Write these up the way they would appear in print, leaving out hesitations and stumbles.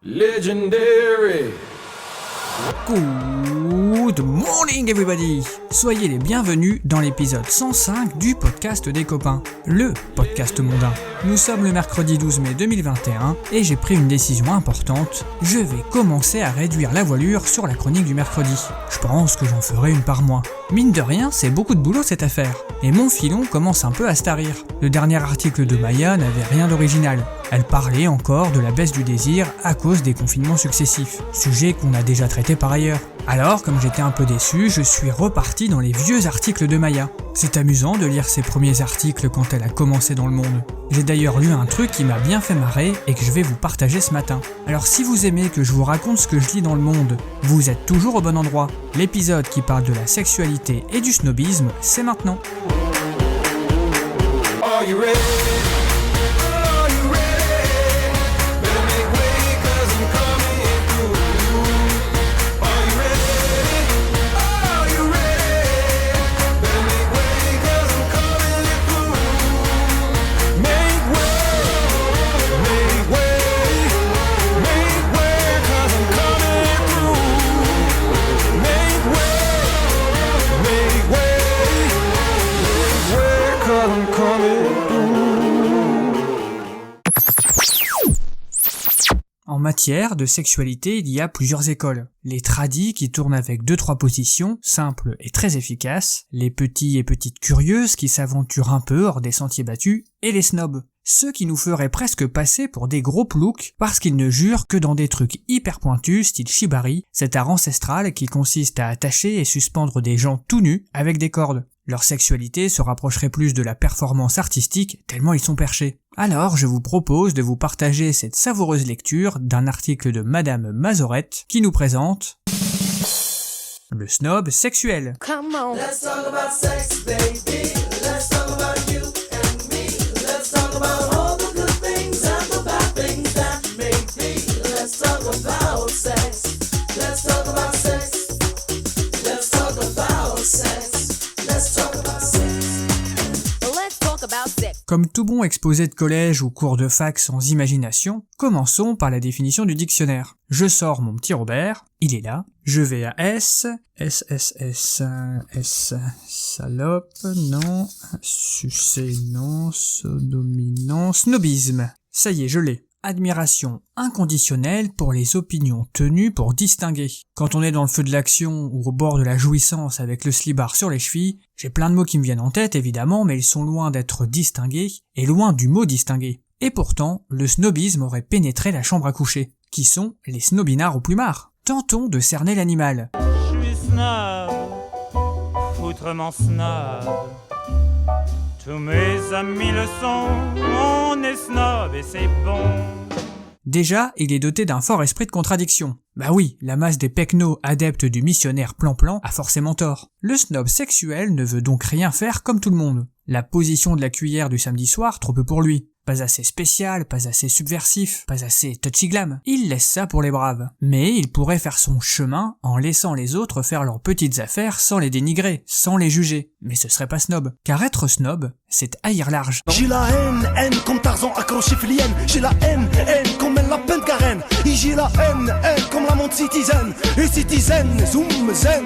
Legendary. Good morning everybody! Soyez les bienvenus dans l'épisode 105 du podcast des copains, le podcast mondain. Nous sommes le mercredi 12 mai 2021 et j'ai pris une décision importante. Je vais commencer à réduire la voilure sur la chronique du mercredi. Je pense que j'en ferai une par mois. Mine de rien, c'est beaucoup de boulot cette affaire. Et mon filon commence un peu à se tarir. Le dernier article de Maya n'avait rien d'original. Elle parlait encore de la baisse du désir à cause des confinements successifs, sujet qu'on a déjà traité par ailleurs. Alors, comme j'étais un peu déçu, je suis reparti dans les vieux articles de Maya. C'est amusant de lire ses premiers articles quand elle a commencé dans le monde. J'ai d'ailleurs lu un truc qui m'a bien fait marrer et que je vais vous partager ce matin. Alors si vous aimez que je vous raconte ce que je lis dans le monde, vous êtes toujours au bon endroit. L'épisode qui parle de la sexualité et du snobisme, c'est maintenant. Are you ready? En matière de sexualité, il y a plusieurs écoles. Les tradis qui tournent avec 2-3 positions, simples et très efficaces, les petits et petites curieuses qui s'aventurent un peu hors des sentiers battus, et les snobs. Ceux qui nous feraient presque passer pour des gros ploucs parce qu'ils ne jurent que dans des trucs hyper pointus style shibari, cet art ancestral qui consiste à attacher et suspendre des gens tout nus avec des cordes. Leur sexualité se rapprocherait plus de la performance artistique tellement ils sont perchés. Alors je vous propose de vous partager cette savoureuse lecture d'un article de Madame Mazorette qui nous présente le snob sexuel. Come on. Let's talk about sex, baby. Let's talk about you and me. Let's talk about all the good things and the bad things that may be. Let's talk about sex. Let's talk about sex. Let's talk about sex. Let's talk about sex. Let's talk about sex. Comme tout bon exposé de collège ou cours de fac sans imagination, commençons par la définition du dictionnaire. Je sors mon petit Robert, il est là, je vais à S, salope, non, sucer, non, sodomie, non, snobisme. Ça y est, je l'ai. Admiration inconditionnelle pour les opinions tenues pour distinguer. Quand on est dans le feu de l'action ou au bord de la jouissance avec le slibard sur les chevilles, j'ai plein de mots qui me viennent en tête évidemment, mais ils sont loin d'être distingués et loin du mot distinguer. Et pourtant, le snobisme aurait pénétré la chambre à coucher. Qui sont les snobinards au plumard? Tentons de cerner l'animal. Je suis snob, foutrement snob. Tous mes amis le sont, on est snob et c'est bon. Déjà, il est doté d'un fort esprit de contradiction. Bah oui, la masse des pecnos adeptes du missionnaire plan-plan a forcément tort. Le snob sexuel ne veut donc rien faire comme tout le monde. La position de la cuillère du samedi soir, trop peu pour lui. Pas assez spécial, pas assez subversif, pas assez touchy glam. Il laisse ça pour les braves. Mais il pourrait faire son chemin en laissant les autres faire leurs petites affaires sans les dénigrer, sans les juger. Mais ce serait pas snob. Car être snob, c'est haïr large. J'ai la haine comme Tarzan accroché flienne. J'ai la haine comme elle la peine Karen. Et j'ai la haine comme la montre Citizen. Et Citizen, zoom, zen,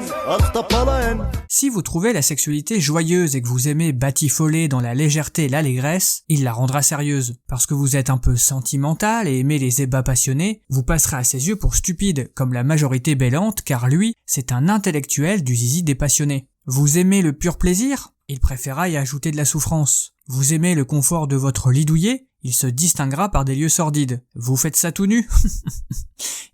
t'as pas la haine. Si vous trouvez la sexualité joyeuse et que vous aimez batifoler dans la légèreté et l'allégresse, il la rendra sérieuse. Parce que vous êtes un peu sentimental et aimez les ébats passionnés, vous passerez à ses yeux pour stupide, comme la majorité bêlante, car lui, c'est un intellectuel du zizi des passionnés. Vous aimez le pur plaisir? Il préférera y ajouter de la souffrance. Vous aimez le confort de votre lit douillet? Il se distinguera par des lieux sordides. Vous faites ça tout nu?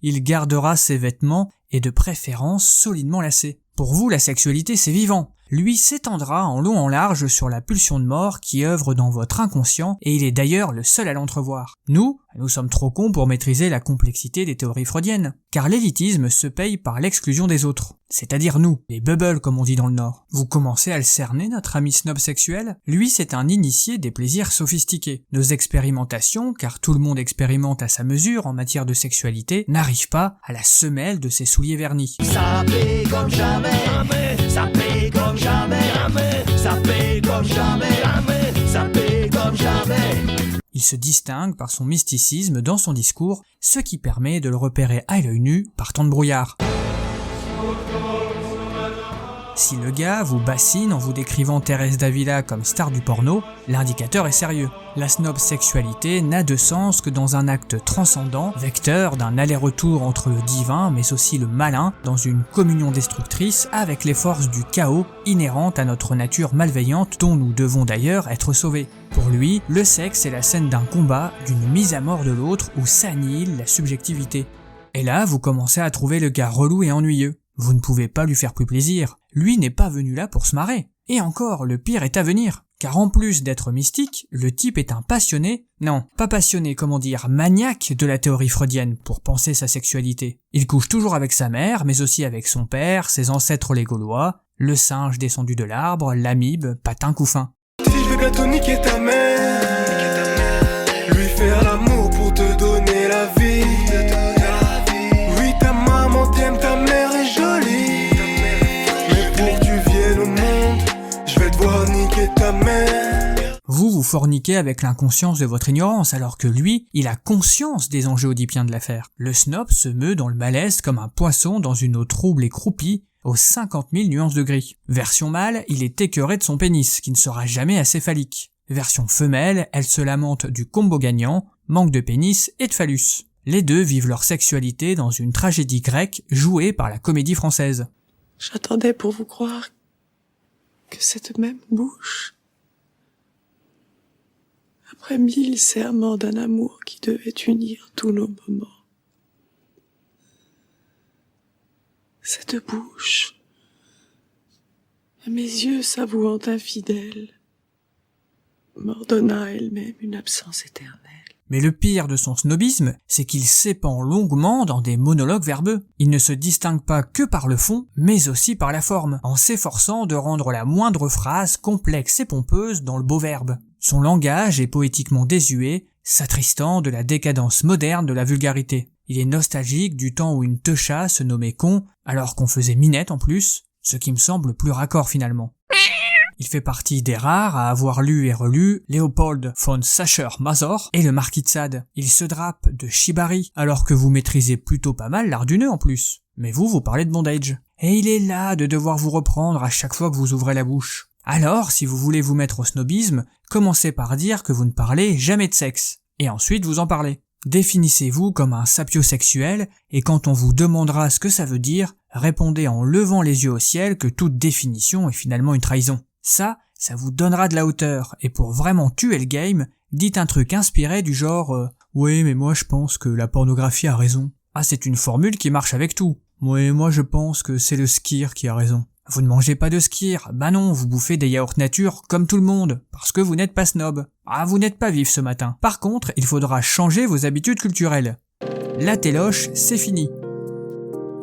Il gardera ses vêtements et de préférence solidement lacés. Pour vous, la sexualité, c'est vivant. Lui s'étendra en long en large sur la pulsion de mort qui œuvre dans votre inconscient et il est d'ailleurs le seul à l'entrevoir. Nous sommes trop cons pour maîtriser la complexité des théories freudiennes. Car l'élitisme se paye par l'exclusion des autres. C'est-à-dire nous, les bubbles comme on dit dans le Nord. Vous commencez à le cerner, notre ami snob sexuel? Lui, c'est un initié des plaisirs sophistiqués. Nos expérimentations, car tout le monde expérimente à sa mesure en matière de sexualité, n'arrivent pas à la semelle de ses souliers vernis. Ça paie comme jamais, ça paie comme jamais, ça paie comme jamais, ça paie Il se distingue par son mysticisme dans son discours, ce qui permet de le repérer à l'œil nu par temps de brouillard. Si le gars vous bassine en vous décrivant Thérèse d'Avila comme star du porno, l'indicateur est sérieux. La snob-sexualité n'a de sens que dans un acte transcendant, vecteur d'un aller-retour entre le divin mais aussi le malin, dans une communion destructrice avec les forces du chaos inhérentes à notre nature malveillante dont nous devons d'ailleurs être sauvés. Pour lui, le sexe est la scène d'un combat, d'une mise à mort de l'autre où s'annihile la subjectivité. Et là, vous commencez à trouver le gars relou et ennuyeux. Vous ne pouvez pas lui faire plus plaisir. Lui n'est pas venu là pour se marrer. Et encore, le pire est à venir. Car en plus d'être mystique, le type est un passionné, non, pas passionné, comment dire, maniaque de la théorie freudienne pour penser sa sexualité. Il couche toujours avec sa mère, mais aussi avec son père, ses ancêtres les Gaulois, le singe descendu de l'arbre, l'amibe, patin couffin. Si je vais bientôt niquer ta mère, lui faire l'amour pour te donner la vie. Oui, ta maman t'aime, ta mère est jolie. Mais pour que tu viennes au monde, je vais devoir niquer ta mère. Vous forniquez avec l'inconscience de votre ignorance, alors que lui, il a conscience des enjeux oedipiens de l'affaire. Le snob se meut dans le malaise comme un poisson dans une eau trouble et croupie, aux 50 000 nuances de gris. Version mâle, il est écœuré de son pénis, qui ne sera jamais assez phallique. Version femelle, elle se lamente du combo gagnant, manque de pénis et de phallus. Les deux vivent leur sexualité dans une tragédie grecque jouée par la comédie française. J'attendais pour vous croire que cette même bouche, après 1000 serments d'un amour qui devait unir tous nos moments, cette bouche, à mes yeux s'avouant infidèle, m'ordonna elle-même une absence éternelle. Mais le pire de son snobisme, c'est qu'il s'épand longuement dans des monologues verbeux. Il ne se distingue pas que par le fond, mais aussi par la forme, en s'efforçant de rendre la moindre phrase complexe et pompeuse dans le beau verbe. Son langage est poétiquement désuet, s'attristant de la décadence moderne de la vulgarité. Il est nostalgique du temps où une teucha se nommait con, alors qu'on faisait minette en plus, ce qui me semble plus raccord finalement. Il fait partie des rares à avoir lu et relu Léopold von Sacher-Masoch et le Marquis de Sade. Il se drape de shibari, alors que vous maîtrisez plutôt pas mal l'art du nœud en plus. Mais vous parlez de bondage. Et il est là de devoir vous reprendre à chaque fois que vous ouvrez la bouche. Alors, si vous voulez vous mettre au snobisme, commencez par dire que vous ne parlez jamais de sexe. Et ensuite vous en parlez. Définissez-vous comme un sapiosexuel, et quand on vous demandera ce que ça veut dire, répondez en levant les yeux au ciel que toute définition est finalement une trahison. Ça vous donnera de la hauteur, et pour vraiment tuer le game, dites un truc inspiré du genre oui, mais moi je pense que la pornographie a raison. Ah, c'est une formule qui marche avec tout. Oui, moi je pense que c'est le skir qui a raison. Vous ne mangez pas de skir, bah non, vous bouffez des yaourts nature comme tout le monde, parce que vous n'êtes pas snob. Ah, vous n'êtes pas vif ce matin. Par contre, il faudra changer vos habitudes culturelles. La téloche, c'est fini.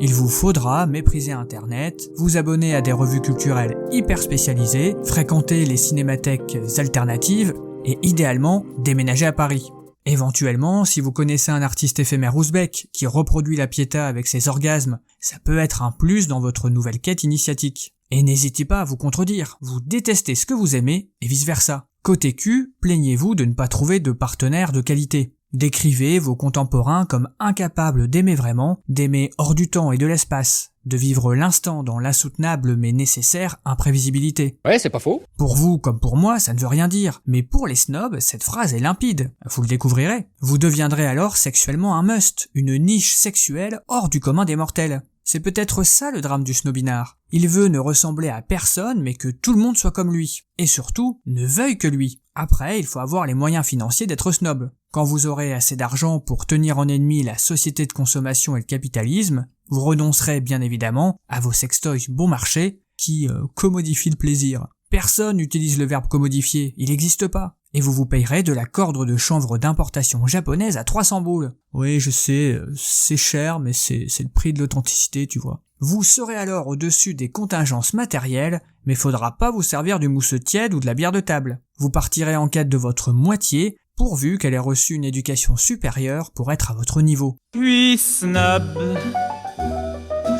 Il vous faudra mépriser Internet, vous abonner à des revues culturelles hyper spécialisées, fréquenter les cinémathèques alternatives et idéalement déménager à Paris. Éventuellement, si vous connaissez un artiste éphémère ouzbek qui reproduit la piéta avec ses orgasmes, ça peut être un plus dans votre nouvelle quête initiatique. Et n'hésitez pas à vous contredire, vous détestez ce que vous aimez et vice versa. Côté cul, plaignez-vous de ne pas trouver de partenaire de qualité. Décrivez vos contemporains comme incapables d'aimer vraiment, d'aimer hors du temps et de l'espace, de vivre l'instant dans l'insoutenable mais nécessaire imprévisibilité. Ouais, c'est pas faux. Pour vous comme pour moi, ça ne veut rien dire, mais pour les snobs, cette phrase est limpide. Vous le découvrirez. Vous deviendrez alors sexuellement un must, une niche sexuelle hors du commun des mortels. C'est peut-être ça le drame du snobinard. Il veut ne ressembler à personne mais que tout le monde soit comme lui. Et surtout, ne veuille que lui. Après, il faut avoir les moyens financiers d'être snob. Quand vous aurez assez d'argent pour tenir en ennemi la société de consommation et le capitalisme, vous renoncerez bien évidemment à vos sextoys bon marché qui commodifient le plaisir. Personne n'utilise le verbe commodifier, il n'existe pas. Et vous payerez de la cordre de chanvre d'importation japonaise à 300 boules. Oui, je sais, c'est cher, mais c'est le prix de l'authenticité, tu vois. Vous serez alors au-dessus des contingences matérielles, mais faudra pas vous servir du mousseux tiède ou de la bière de table. Vous partirez en quête de votre moitié, pourvu qu'elle ait reçu une éducation supérieure pour être à votre niveau. Je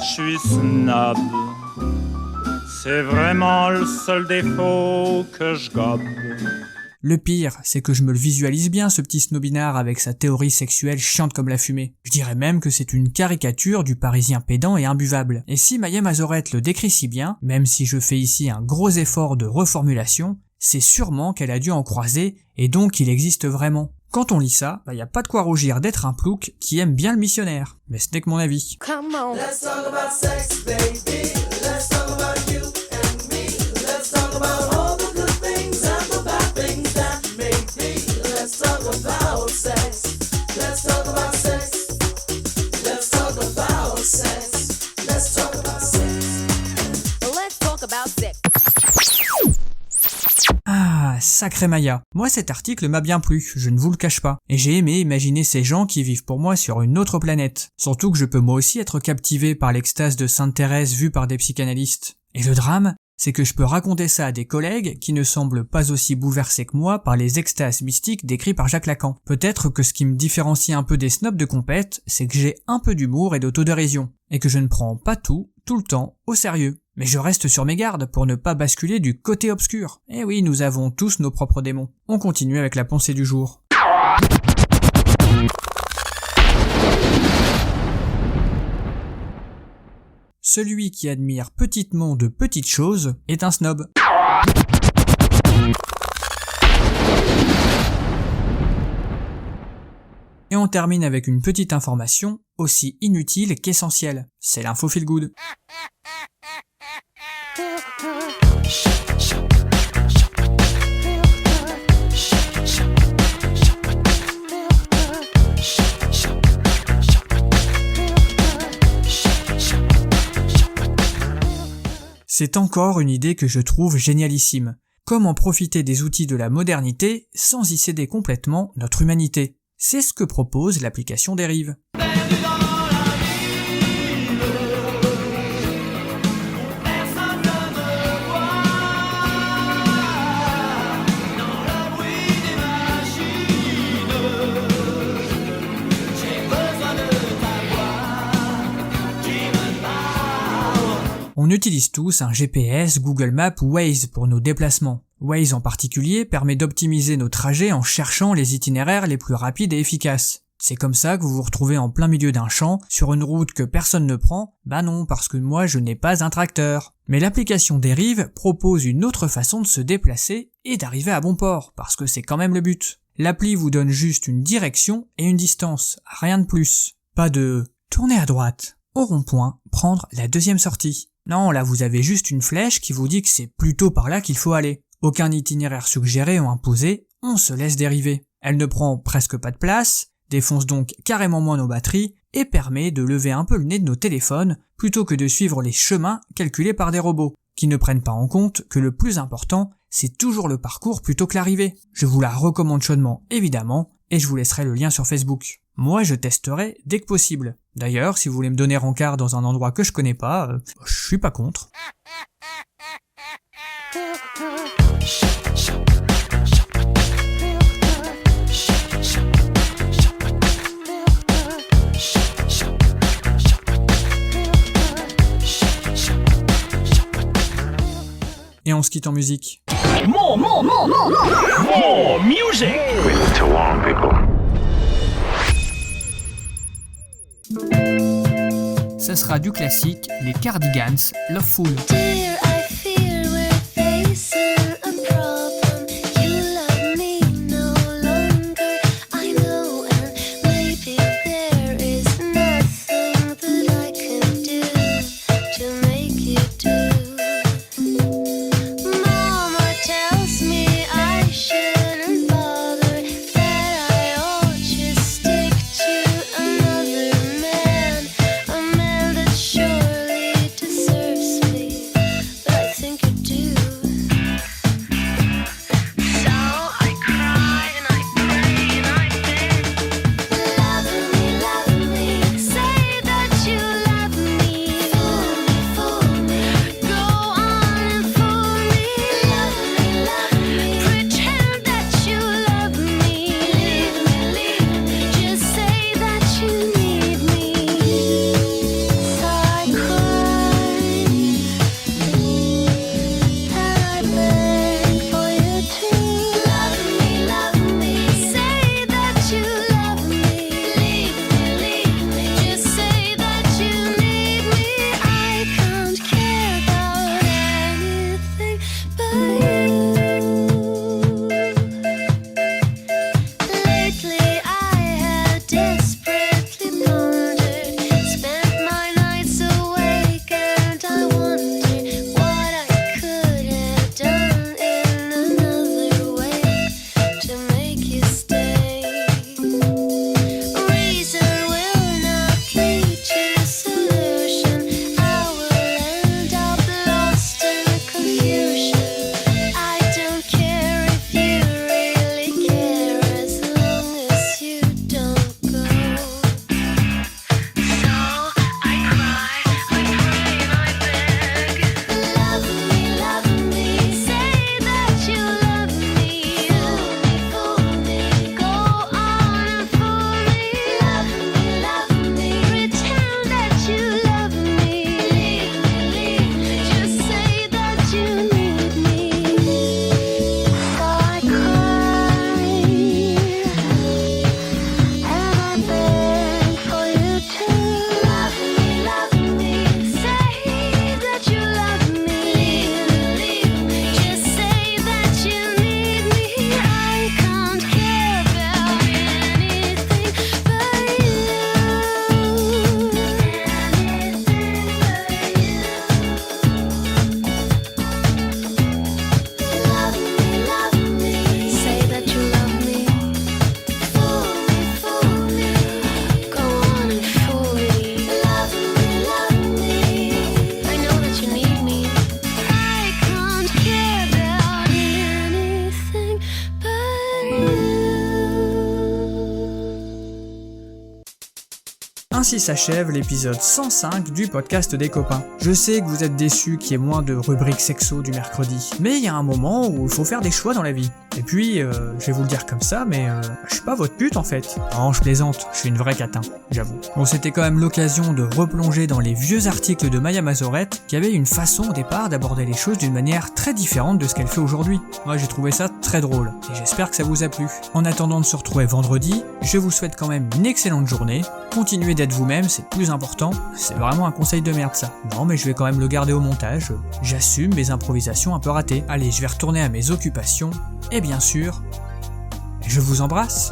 suis snob, c'est vraiment le seul défaut que je gobe. Le pire, c'est que je me le visualise bien ce petit snobinard avec sa théorie sexuelle chiante comme la fumée. Je dirais même que c'est une caricature du parisien pédant et imbuvable. Et si Maya Mazorette le décrit si bien, même si je fais ici un gros effort de reformulation, c'est sûrement qu'elle a dû en croiser et donc il existe vraiment. Quand on lit ça, y a pas de quoi rougir d'être un plouc qui aime bien le missionnaire. Mais ce n'est que mon avis. Come on. Let's talk about sex, baby. Let's talk about you and me. Let's talk about all the good things and the bad things that may be. Let's talk about sex. Let's talk about sex. Let's talk about sex. Let's talk about sex. Let's talk about sex. Ah, sacré Maya. Moi cet article m'a bien plu, je ne vous le cache pas. Et j'ai aimé imaginer ces gens qui vivent pour moi sur une autre planète. Surtout que je peux moi aussi être captivé par l'extase de Sainte Thérèse vue par des psychanalystes. Et le drame, c'est que je peux raconter ça à des collègues qui ne semblent pas aussi bouleversés que moi par les extases mystiques décrits par Jacques Lacan. Peut-être que ce qui me différencie un peu des snobs de compète, c'est que j'ai un peu d'humour et d'autodérision. Et que je ne prends pas tout le temps, au sérieux. Mais je reste sur mes gardes pour ne pas basculer du côté obscur. Eh oui, nous avons tous nos propres démons. On continue avec la pensée du jour. Celui qui admire petitement de petites choses est un snob. Et on termine avec une petite information aussi inutile qu'essentielle. C'est l'info feel good. C'est encore une idée que je trouve génialissime. Comment profiter des outils de la modernité sans y céder complètement notre humanité? C'est ce que propose l'application Dérive. On utilise tous un GPS, Google Maps ou Waze pour nos déplacements. Waze en particulier permet d'optimiser nos trajets en cherchant les itinéraires les plus rapides et efficaces. C'est comme ça que vous vous retrouvez en plein milieu d'un champ, sur une route que personne ne prend. Bah non, parce que moi je n'ai pas un tracteur. Mais l'application Dérive propose une autre façon de se déplacer et d'arriver à bon port, parce que c'est quand même le but. L'appli vous donne juste une direction et une distance, rien de plus. Pas de « tourner à droite », au rond-point, prendre la deuxième sortie. Non, là vous avez juste une flèche qui vous dit que c'est plutôt par là qu'il faut aller. Aucun itinéraire suggéré ou imposé, on se laisse dériver. Elle ne prend presque pas de place, défonce donc carrément moins nos batteries et permet de lever un peu le nez de nos téléphones plutôt que de suivre les chemins calculés par des robots, qui ne prennent pas en compte que le plus important, c'est toujours le parcours plutôt que l'arrivée. Je vous la recommande chaudement évidemment et je vous laisserai le lien sur Facebook. Moi je testerai dès que possible. D'ailleurs, si vous voulez me donner rencard dans un endroit que je connais pas, je suis pas contre. Et on se quitte en musique. More music. To warm people. Ça sera du classique, les Cardigans, Loveful. Dear, I fear we're facing a problem. You love me no longer, I know, and maybe there is nothing that I can do to make you do. Mama tells me I shouldn't bother, that I ought just stick to another man, a man that surely deserves me. ainsi s'achève l'épisode 105 du podcast des copains. Je sais que vous êtes déçus qu'il y ait moins de rubriques sexo du mercredi, mais il y a un moment où il faut faire des choix dans la vie. Et puis, je vais vous le dire comme ça, mais je suis pas votre pute en fait. Non, je plaisante, je suis une vraie catin, j'avoue. Bon, c'était quand même l'occasion de replonger dans les vieux articles de Maya Mazorette, qui avait une façon au départ d'aborder les choses d'une manière très différente de ce qu'elle fait aujourd'hui. Moi, j'ai trouvé ça très drôle, et j'espère que ça vous a plu. En attendant de se retrouver vendredi, je vous souhaite quand même une excellente journée. Continuez d'être vous-même, c'est le plus important. C'est vraiment un conseil de merde ça. Non, mais je vais quand même le garder au montage. J'assume mes improvisations un peu ratées. Allez, je vais retourner à mes occupations. Et bien sûr, je vous embrasse.